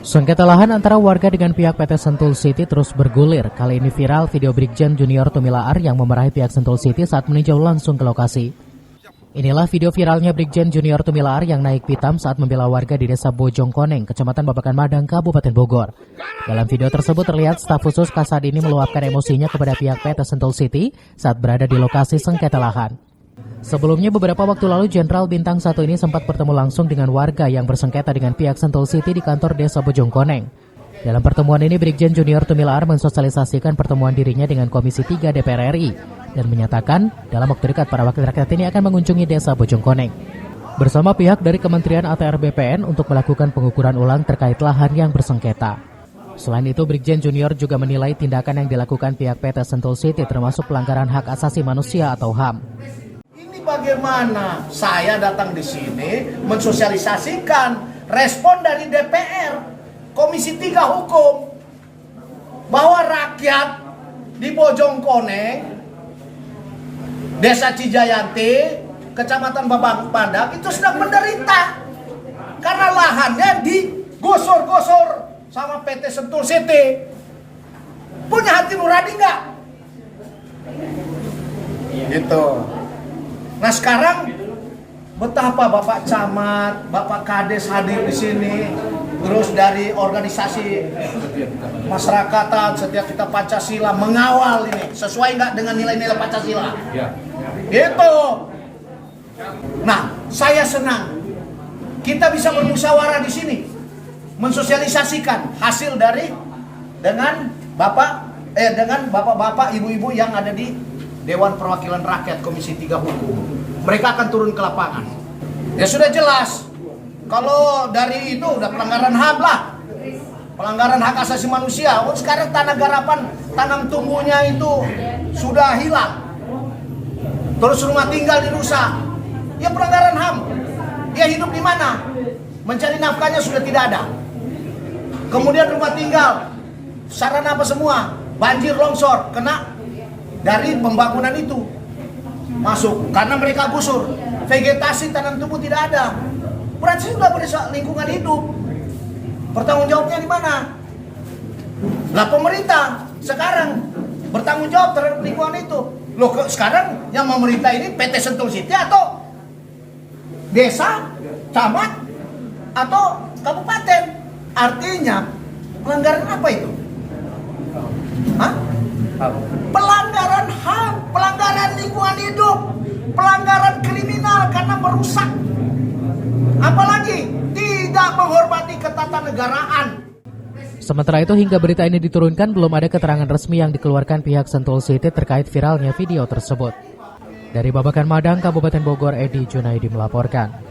Sengketa lahan antara warga dengan pihak PT Sentul City terus bergulir. Kali ini viral video Brigjen Junior Tumilaar yang memarahi pihak Sentul City saat meninjau langsung ke lokasi. Inilah video viralnya Brigjen Junior Tumilaar yang naik pitam saat membela warga di Desa Bojongkoneng, Kecamatan Babakan Madang, Kabupaten Bogor. Dalam video tersebut terlihat staf khusus Kasad ini meluapkan emosinya kepada pihak PT Sentul City saat berada di lokasi sengketa lahan. Sebelumnya beberapa waktu lalu Jenderal Bintang 1 ini sempat bertemu langsung dengan warga yang bersengketa dengan pihak Sentul City di kantor Desa Bojongkoneng. Dalam pertemuan ini Brigjen Junior Tumilaar mensosialisasikan pertemuan dirinya dengan Komisi 3 DPR RI dan menyatakan dalam waktu dekat para wakil rakyat ini akan mengunjungi Desa Bojongkoneng bersama pihak dari Kementerian ATR BPN untuk melakukan pengukuran ulang terkait lahan yang bersengketa. Selain itu, Brigjen Junior juga menilai tindakan yang dilakukan pihak PT Sentul City termasuk pelanggaran hak asasi manusia atau HAM. Bagaimana saya datang di sini mensosialisasikan respon dari DPR, Komisi 3 Hukum, bahwa rakyat di Bojongkoneng, Desa Cijayanti, Kecamatan Babakan Madang itu sedang menderita karena lahannya digosor-gosor sama PT Sentul City. Punya hati nurani nggak? Gitu. Nah sekarang betapa Bapak Camat, Bapak Kades hadir di sini, terus dari organisasi masyarakatan setiap kita Pancasila mengawal ini sesuai nggak dengan nilai-nilai Pancasila? Ya. Gitu. Nah saya senang kita bisa bermusyawarah di sini, mensosialisasikan hasil dari dengan bapak-bapak, ibu-ibu yang ada di Dewan Perwakilan Rakyat Komisi 3 Hukum. Mereka akan turun ke lapangan. Ya sudah jelas, kalau dari itu udah pelanggaran HAM lah, pelanggaran hak asasi manusia. Sekarang tanah garapan, tanam tumbuhnya itu sudah hilang, terus rumah tinggal dirusak. Ya pelanggaran HAM. Dia hidup di mana? Mencari nafkahnya sudah tidak ada. Kemudian rumah tinggal, sarana apa semua, banjir longsor, kena dari pembangunan itu masuk karena mereka gusur, vegetasi tanam tumbuh tidak ada. Berarti sudah merusak lingkungan hidup. Bertanggung jawabnya di mana? Lah pemerintah sekarang bertanggung jawab terhadap lingkungan itu. Loh sekarang yang memerintah ini PT Sentul City atau desa, camat atau kabupaten? Artinya pelanggaran apa itu? Hah? Pelanggaran HAM, pelanggaran lingkungan hidup, pelanggaran kriminal karena merusak. Apalagi tidak menghormati ketatanegaraan. Sementara itu hingga berita ini diturunkan belum ada keterangan resmi yang dikeluarkan pihak Sentul City terkait viralnya video tersebut. Dari Babakan Madang, Kabupaten Bogor, Edi Junaidi melaporkan.